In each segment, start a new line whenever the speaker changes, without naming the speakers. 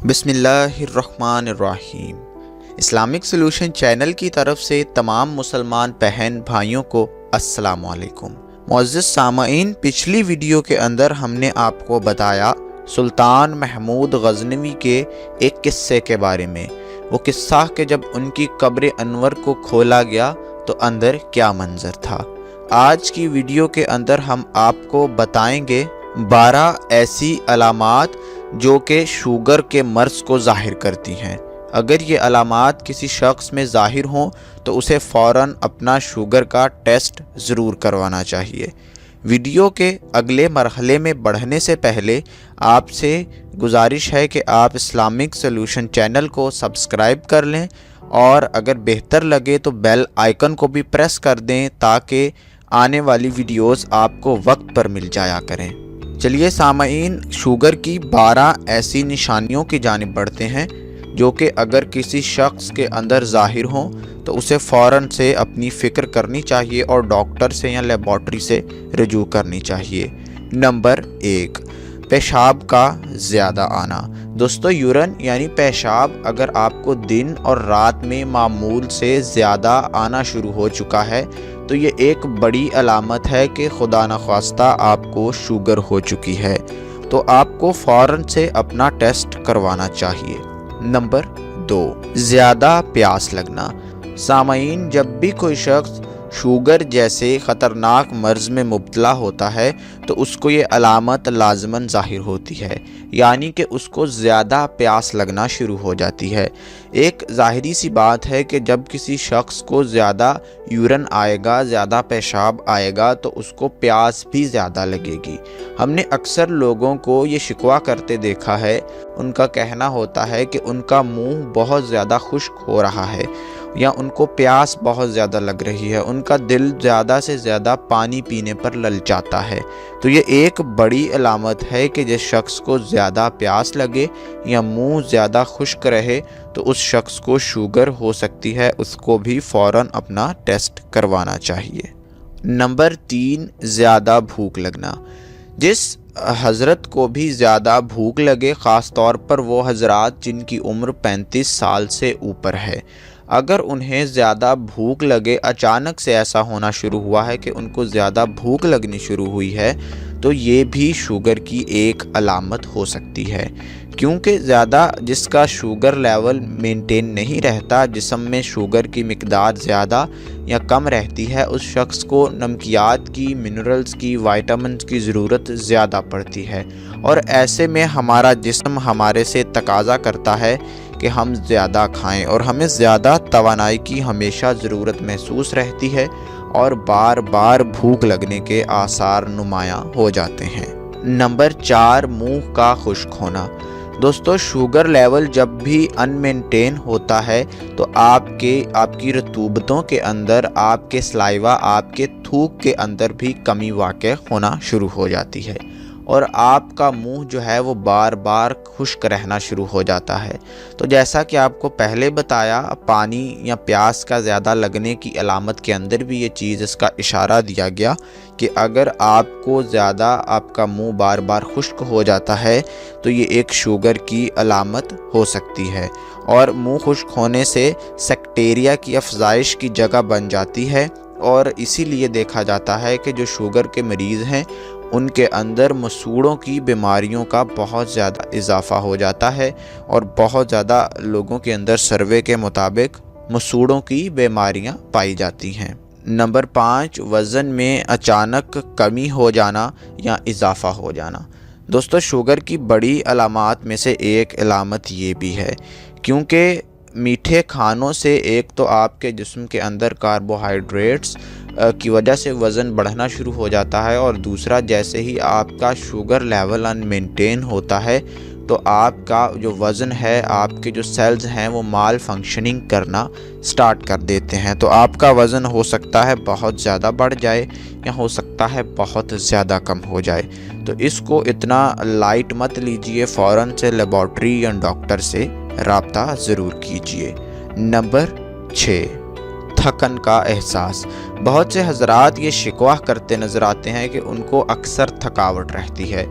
بسم اللہ الرحمن الرحیم۔ اسلامک سلوشن چینل کی طرف سے تمام مسلمان بہن بھائیوں کو السلام علیکم۔ معزز سامعین، پچھلی ویڈیو کے اندر ہم نے آپ کو بتایا سلطان محمود غزنوی کے ایک قصے کے بارے میں۔ وہ قصہ کہ جب ان کی قبر انور کو کھولا گیا تو اندر کیا منظر تھا۔ آج کی ویڈیو کے اندر ہم آپ کو بتائیں گے 12 ایسی علامات جو کہ شوگر کے مرض کو ظاہر کرتی ہیں۔ اگر یہ علامات کسی شخص میں ظاہر ہوں تو اسے فوراً اپنا شوگر کا ٹیسٹ ضرور کروانا چاہیے۔ ویڈیو کے اگلے مرحلے میں بڑھنے سے پہلے آپ سے گزارش ہے کہ آپ اسلامک سلوشن چینل کو سبسکرائب کر لیں اور اگر بہتر لگے تو بیل آئیکن کو بھی پریس کر دیں تاکہ آنے والی ویڈیوز آپ کو وقت پر مل جایا کریں۔ چلیے سامعین، شوگر کی 12 ایسی نشانیوں کی جانب بڑھتے ہیں جو کہ اگر کسی شخص کے اندر ظاہر ہوں تو اسے فوراً سے اپنی فکر کرنی چاہیے اور ڈاکٹر سے یا لیبارٹری سے رجوع کرنی چاہیے۔ نمبر 1، پیشاب کا زیادہ آنا۔ دوستو، یورین یعنی پیشاب اگر آپ کو دن اور رات میں معمول سے زیادہ آنا شروع ہو چکا ہے تو یہ ایک بڑی علامت ہے کہ خدا نخواستہ آپ کو شوگر ہو چکی ہے، تو آپ کو فوراً سے اپنا ٹیسٹ کروانا چاہیے۔ نمبر 2، زیادہ پیاس لگنا۔ سامعین، جب بھی کوئی شخص شوگر جیسے خطرناک مرض میں مبتلا ہوتا ہے تو اس کو یہ علامت لازماً ظاہر ہوتی ہے، یعنی کہ اس کو زیادہ پیاس لگنا شروع ہو جاتی ہے۔ ایک ظاہری سی بات ہے کہ جب کسی شخص کو زیادہ یورین آئے گا، زیادہ پیشاب آئے گا تو اس کو پیاس بھی زیادہ لگے گی۔ ہم نے اکثر لوگوں کو یہ شکوہ کرتے دیکھا ہے، ان کا کہنا ہوتا ہے کہ ان کا منہ بہت زیادہ خشک ہو رہا ہے یا ان کو پیاس بہت زیادہ لگ رہی ہے، ان کا دل زیادہ سے زیادہ پانی پینے پر للچاتا ہے۔ تو یہ ایک بڑی علامت ہے کہ جس شخص کو زیادہ پیاس لگے یا منہ زیادہ خشک رہے تو اس شخص کو شوگر ہو سکتی ہے، اس کو بھی فوراً اپنا ٹیسٹ کروانا چاہیے۔ نمبر 3، زیادہ بھوک لگنا۔ جس حضرت کو بھی زیادہ بھوک لگے، خاص طور پر وہ حضرات جن کی عمر 35 سال سے اوپر ہے، اگر انہیں زیادہ بھوک لگے، اچانک سے ایسا ہونا شروع ہوا ہے کہ ان کو زیادہ بھوک لگنی شروع ہوئی ہے، تو یہ بھی شوگر کی ایک علامت ہو سکتی ہے، کیونکہ زیادہ جس کا شوگر لیول مینٹین نہیں رہتا، جسم میں شوگر کی مقدار زیادہ یا کم رہتی ہے، اس شخص کو نمکیات کی، منرلز کی، وائٹامنز کی ضرورت زیادہ پڑتی ہے، اور ایسے میں ہمارا جسم ہمارے سے تقاضا کرتا ہے کہ ہم زیادہ کھائیں، اور ہمیں زیادہ توانائی کی ہمیشہ ضرورت محسوس رہتی ہے اور بار بار بھوک لگنے کے آثار نمایاں ہو جاتے ہیں۔ نمبر 4، منہ کا خشک ہونا۔ دوستو، شوگر لیول جب بھی ان مینٹین ہوتا ہے تو آپ کی رطوبتوں کے اندر، آپ کے سلائیوا، آپ کے تھوک کے اندر بھی کمی واقع ہونا شروع ہو جاتی ہے اور آپ کا منہ جو ہے وہ بار بار خشک رہنا شروع ہو جاتا ہے۔ تو جیسا کہ آپ کو پہلے بتایا، پانی یا پیاس کا زیادہ لگنے کی علامت کے اندر بھی یہ چیز، اس کا اشارہ دیا گیا کہ اگر آپ کو زیادہ آپ کا منہ بار بار خشک ہو جاتا ہے تو یہ ایک شوگر کی علامت ہو سکتی ہے، اور منہ خشک ہونے سے سیکٹیریا کی افزائش کی جگہ بن جاتی ہے، اور اسی لیے دیکھا جاتا ہے کہ جو شوگر کے مریض ہیں ان کے اندر مسوڑوں کی بیماریوں کا بہت زیادہ اضافہ ہو جاتا ہے، اور بہت زیادہ لوگوں کے اندر سروے کے مطابق مسوڑوں کی بیماریاں پائی جاتی ہیں۔ نمبر 5، وزن میں اچانک کمی ہو جانا یا اضافہ ہو جانا۔ دوستو، شوگر کی بڑی علامات میں سے ایک علامت یہ بھی ہے، کیونکہ میٹھے کھانوں سے ایک تو آپ کے جسم کے اندر کاربوہائیڈریٹس کی وجہ سے وزن بڑھنا شروع ہو جاتا ہے، اور دوسرا جیسے ہی آپ کا شوگر لیول ان مینٹین ہوتا ہے تو آپ کا جو وزن ہے، آپ کے جو سیلز ہیں وہ مال فنکشننگ کرنا سٹارٹ کر دیتے ہیں، تو آپ کا وزن ہو سکتا ہے بہت زیادہ بڑھ جائے یا ہو سکتا ہے بہت زیادہ کم ہو جائے۔ تو اس کو اتنا لائٹ مت لیجئے، فوراً سے لیبارٹری یا ڈاکٹر سے رابطہ ضرور کیجئے۔ نمبر 6، تھکن کا احساس۔ بہت سے حضرات یہ شکوہ کرتے نظر آتے ہیں کہ ان کو اکثر تھکاوٹ رہتی ہے۔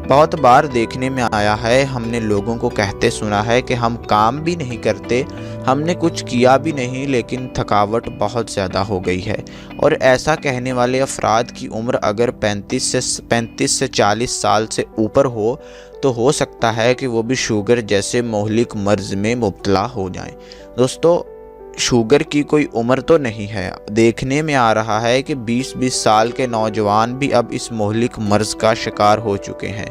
بہت بار دیکھنے میں آیا ہے، ہم نے لوگوں کو کہتے سنا ہے کہ ہم کام بھی نہیں کرتے، ہم نے کچھ کیا بھی نہیں، لیکن تھکاوٹ بہت زیادہ ہو گئی ہے۔ اور ایسا کہنے والے افراد کی عمر اگر 35 سے 40 سال سے اوپر تو ہو سکتا ہے کہ وہ بھی شوگر جیسے مہلک مرض میں مبتلا ہو جائیں۔ دوستو، شوگر کی کوئی عمر تو نہیں ہے۔ دیکھنے میں آ رہا ہے کہ 20 سال کے نوجوان بھی اب اس مہلک مرض کا شکار ہو چکے ہیں،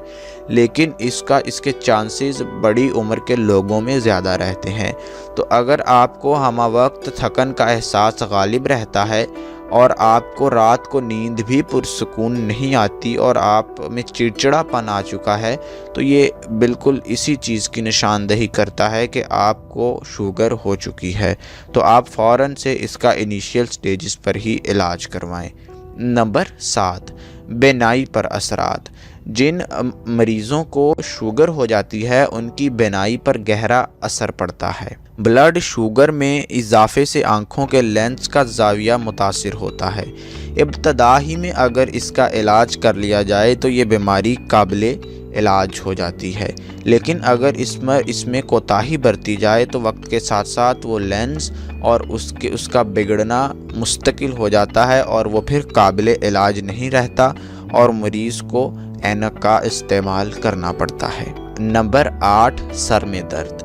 لیکن اس کے چانسز بڑی عمر کے لوگوں میں زیادہ رہتے ہیں۔ تو اگر آپ کو ہمہ وقت تھکن کا احساس غالب رہتا ہے اور آپ کو رات کو نیند بھی پرسکون نہیں آتی اور آپ میں چڑچڑا پن آ چکا ہے، تو یہ بالکل اسی چیز کی نشاندہی کرتا ہے کہ آپ کو شوگر ہو چکی ہے۔ تو آپ فوراً سے اس کا انیشیل سٹیجز پر ہی علاج کروائیں۔ نمبر 7، بینائی پر اثرات۔ جن مریضوں کو شوگر ہو جاتی ہے ان کی بینائی پر گہرا اثر پڑتا ہے۔ بلڈ شوگر میں اضافے سے آنکھوں کے لینس کا زاویہ متاثر ہوتا ہے۔ ابتدا ہی میں اگر اس کا علاج کر لیا جائے تو یہ بیماری قابل علاج ہو جاتی ہے، لیکن اگر اس میں کوتاہی برتی جائے تو وقت کے ساتھ ساتھ وہ لینس اور اس کا بگڑنا مستقل ہو جاتا ہے اور وہ پھر قابل علاج نہیں رہتا اور مریض کو اینک کا استعمال کرنا پڑتا ہے۔ نمبر 8، سر میں درد۔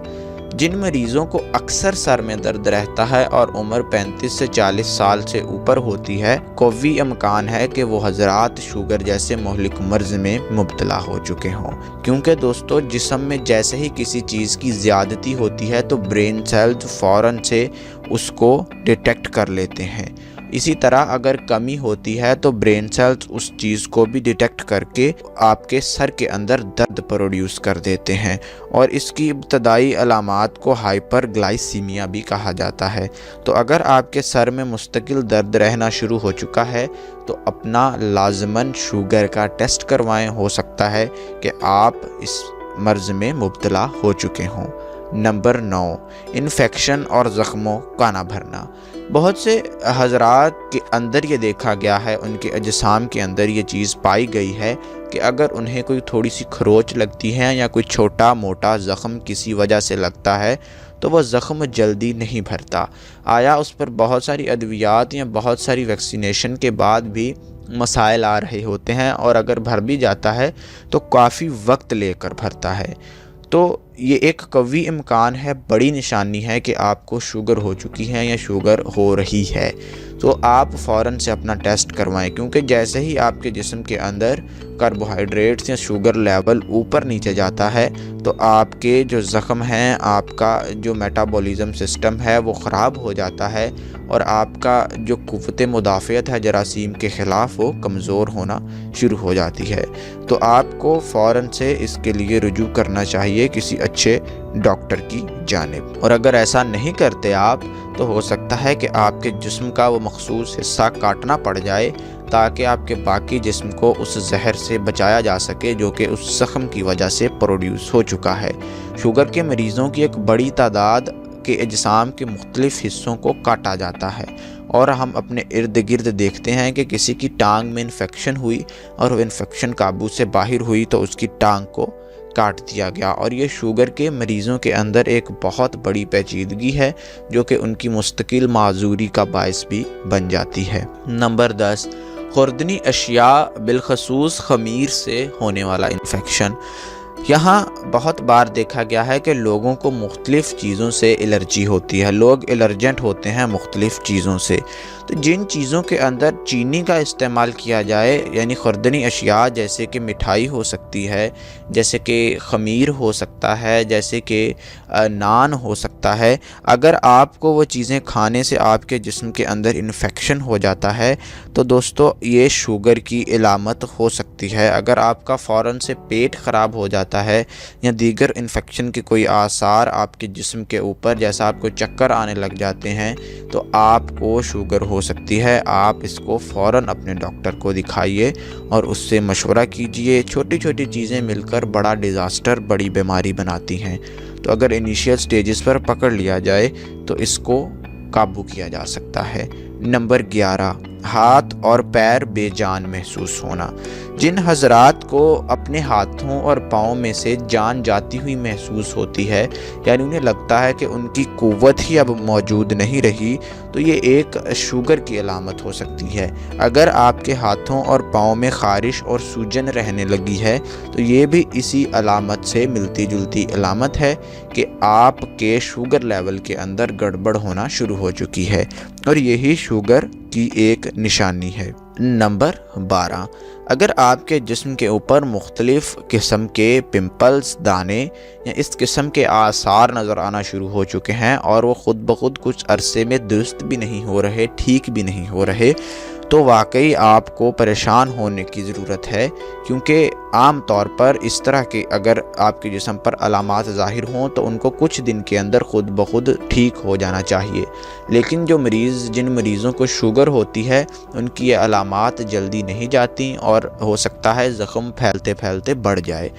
جن مریضوں کو اکثر سر میں درد رہتا ہے اور عمر 35 سے 40 سال سے اوپر ہوتی ہے، قوی امکان ہے کہ وہ حضرات شوگر جیسے مہلک مرض میں مبتلا ہو چکے ہوں، کیونکہ دوستو جسم میں جیسے ہی کسی چیز کی زیادتی ہوتی ہے تو برین سیلز فوراً سے اس کو ڈیٹیکٹ کر لیتے ہیں۔ اسی طرح اگر کمی ہوتی ہے تو برین سیلز اس چیز کو بھی ڈیٹیکٹ کر کے آپ کے سر کے اندر درد پروڈیوس کر دیتے ہیں، اور اس کی ابتدائی علامات کو ہائپر گلائسیمیا بھی کہا جاتا ہے۔ تو اگر آپ کے سر میں مستقل درد رہنا شروع ہو چکا ہے تو اپنا لازماً شوگر کا ٹیسٹ کروائیں، ہو سکتا ہے کہ آپ اس مرض میں مبتلا ہو چکے ہوں۔ نمبر 9، انفیکشن اور زخموں کا نہ بھرنا۔ بہت سے حضرات کے اندر یہ دیکھا گیا ہے، ان کے اجسام کے اندر یہ چیز پائی گئی ہے کہ اگر انہیں کوئی تھوڑی سی کھروچ لگتی ہے یا کوئی چھوٹا موٹا زخم کسی وجہ سے لگتا ہے تو وہ زخم جلدی نہیں بھرتا۔ آیا اس پر بہت ساری ادویات یا بہت ساری ویکسینیشن کے بعد بھی مسائل آ رہے ہوتے ہیں، اور اگر بھر بھی جاتا ہے تو کافی وقت لے کر بھرتا ہے۔ تو یہ ایک قوی امکان ہے، بڑی نشانی ہے کہ آپ کو شوگر ہو چکی ہے یا شوگر ہو رہی ہے۔ تو آپ فوراً سے اپنا ٹیسٹ کروائیں، کیونکہ جیسے ہی آپ کے جسم کے اندر کاربوہائیڈریٹس یا شوگر لیول اوپر نیچے جاتا ہے تو آپ کے جو زخم ہیں، آپ کا جو میٹابولزم سسٹم ہے وہ خراب ہو جاتا ہے، اور آپ کا جو قوت مدافعت ہے جراثیم کے خلاف وہ کمزور ہونا شروع ہو جاتی ہے۔ تو آپ کو فوراً سے اس کے لیے رجوع کرنا چاہیے کسی اچھے ڈاکٹر کی جانب، اور اگر ایسا نہیں کرتے آپ تو ہو سکتا ہے کہ آپ کے جسم کا وہ مخصوص حصہ کاٹنا پڑ جائے تاکہ آپ کے باقی جسم کو اس زہر سے بچایا جا سکے جو کہ اس زخم کی وجہ سے پروڈیوس ہو چکا ہے۔ شوگر کے مریضوں کی ایک بڑی تعداد کے اجسام کے مختلف حصوں کو کاٹا جاتا ہے، اور ہم اپنے ارد گرد دیکھتے ہیں کہ کسی کی ٹانگ میں انفیکشن ہوئی اور وہ انفیکشن قابو سے باہر ہوئی تو اس کی ٹانگ کو کاٹ دیا گیا، اور یہ شوگر کے مریضوں کے اندر ایک بہت بڑی پیچیدگی ہے جو کہ ان کی مستقل معذوری کا باعث بھی بن جاتی ہے۔ نمبر 10، خوردنی اشیاء بالخصوص خمیر سے ہونے والا انفیکشن۔ یہاں بہت بار دیکھا گیا ہے کہ لوگوں کو مختلف چیزوں سے الرجی ہوتی ہے، لوگ الرجنٹ ہوتے ہیں مختلف چیزوں سے۔ تو جن چیزوں کے اندر چینی کا استعمال کیا جائے، یعنی خوردنی اشیاء جیسے کہ مٹھائی ہو سکتی ہے، جیسے کہ خمیر ہو سکتا ہے، جیسے کہ نان ہو سکتا ہے، اگر آپ کو وہ چیزیں کھانے سے آپ کے جسم کے اندر انفیکشن ہو جاتا ہے تو دوستو یہ شوگر کی علامت ہو سکتی ہے۔ اگر آپ کا فوراً سے پیٹ خراب ہو جاتا ہے یا دیگر انفیکشن کے کوئی آثار آپ کے جسم کے اوپر، جیسا آپ کو چکر آنے لگ جاتے ہیں، تو آپ کو شوگر ہو سکتی ہے۔ آپ اس کو فوراً اپنے ڈاکٹر کو دکھائیے اور اس سے مشورہ کیجئے۔ چھوٹی چھوٹی چیزیں مل کر بڑا ڈیزاسٹر، بڑی بیماری بناتی ہیں۔ تو اگر انیشیل سٹیجز پر پکڑ لیا جائے تو اس کو قابو کیا جا سکتا ہے۔ نمبر 11، ہاتھ اور پیر بے جان محسوس ہونا۔ جن حضرات کو اپنے ہاتھوں اور پاؤں میں سے جان جاتی ہوئی محسوس ہوتی ہے، یعنی انہیں لگتا ہے کہ ان کی قوت ہی اب موجود نہیں رہی، تو یہ ایک شوگر کی علامت ہو سکتی ہے۔ اگر آپ کے ہاتھوں اور پاؤں میں خارش اور سوجن رہنے لگی ہے تو یہ بھی اسی علامت سے ملتی جلتی علامت ہے کہ آپ کے شوگر لیول کے اندر گڑبڑ ہونا شروع ہو چکی ہے، اور یہی شوگر کی ایک نشانی ہے۔ نمبر 12، اگر آپ کے جسم کے اوپر مختلف قسم کے پمپلز، دانے یا اس قسم کے آثار نظر آنا شروع ہو چکے ہیں اور وہ خود بخود کچھ عرصے میں درست بھی نہیں ہو رہے، ٹھیک بھی نہیں ہو رہے، تو واقعی آپ کو پریشان ہونے کی ضرورت ہے، کیونکہ عام طور پر اس طرح کے اگر آپ کے جسم پر علامات ظاہر ہوں تو ان کو کچھ دن کے اندر خود بخود ٹھیک ہو جانا چاہیے، لیکن جن مریضوں کو شوگر ہوتی ہے ان کی یہ علامات جلدی نہیں جاتی اور ہو سکتا ہے زخم پھیلتے پھیلتے بڑھ جائے۔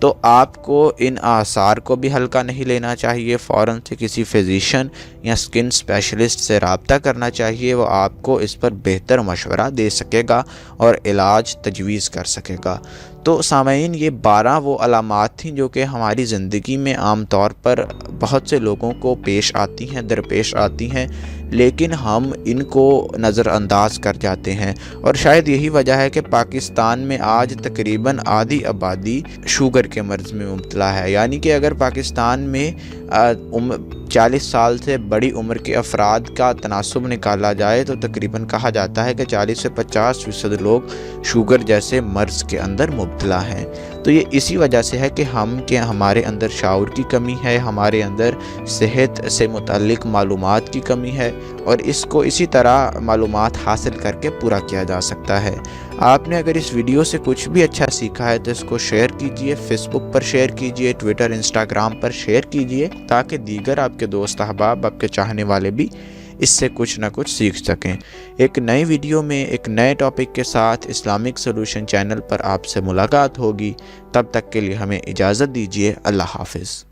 تو آپ کو ان آثار کو بھی ہلکا نہیں لینا چاہیے، فوراً سے کسی فزیشین یا سکن اسپیشلسٹ سے رابطہ کرنا چاہیے، وہ آپ کو اس پر بہتر مشورہ دے سکے گا اور علاج تجویز کر سکے گا۔ تو سامعین، یہ 12 وہ علامات تھیں جو کہ ہماری زندگی میں عام طور پر بہت سے لوگوں کو پیش آتی ہیں، درپیش آتی ہیں، لیکن ہم ان کو نظر انداز کر جاتے ہیں، اور شاید یہی وجہ ہے کہ پاکستان میں آج تقریباً آدھی آبادی شوگر کے مرض میں مبتلا ہے۔ یعنی کہ اگر پاکستان میں 40 سال سے بڑی عمر کے افراد کا تناسب نکالا جائے تو تقریباً کہا جاتا ہے کہ 40 سے 50% لوگ شوگر جیسے مرض کے اندر مبتلا ہیں۔ تو یہ اسی وجہ سے ہے کہ ہمارے اندر شعور کی کمی ہے، ہمارے اندر صحت سے متعلق معلومات کی کمی ہے، اور اس کو اسی طرح معلومات حاصل کر کے پورا کیا جا سکتا ہے۔ آپ نے اگر اس ویڈیو سے کچھ بھی اچھا سیکھا ہے تو اس کو شیئر کیجئے، فیس بک پر شیئر کیجئے، ٹویٹر، انسٹاگرام پر شیئر کیجئے، تاکہ دیگر آپ کے دوست احباب، آپ کے چاہنے والے بھی اس سے کچھ نہ کچھ سیکھ سکیں۔ ایک نئی ویڈیو میں ایک نئے ٹاپک کے ساتھ اسلامک سولوشن چینل پر آپ سے ملاقات ہوگی۔ تب تک کے لیے ہمیں اجازت دیجیے۔ اللہ حافظ۔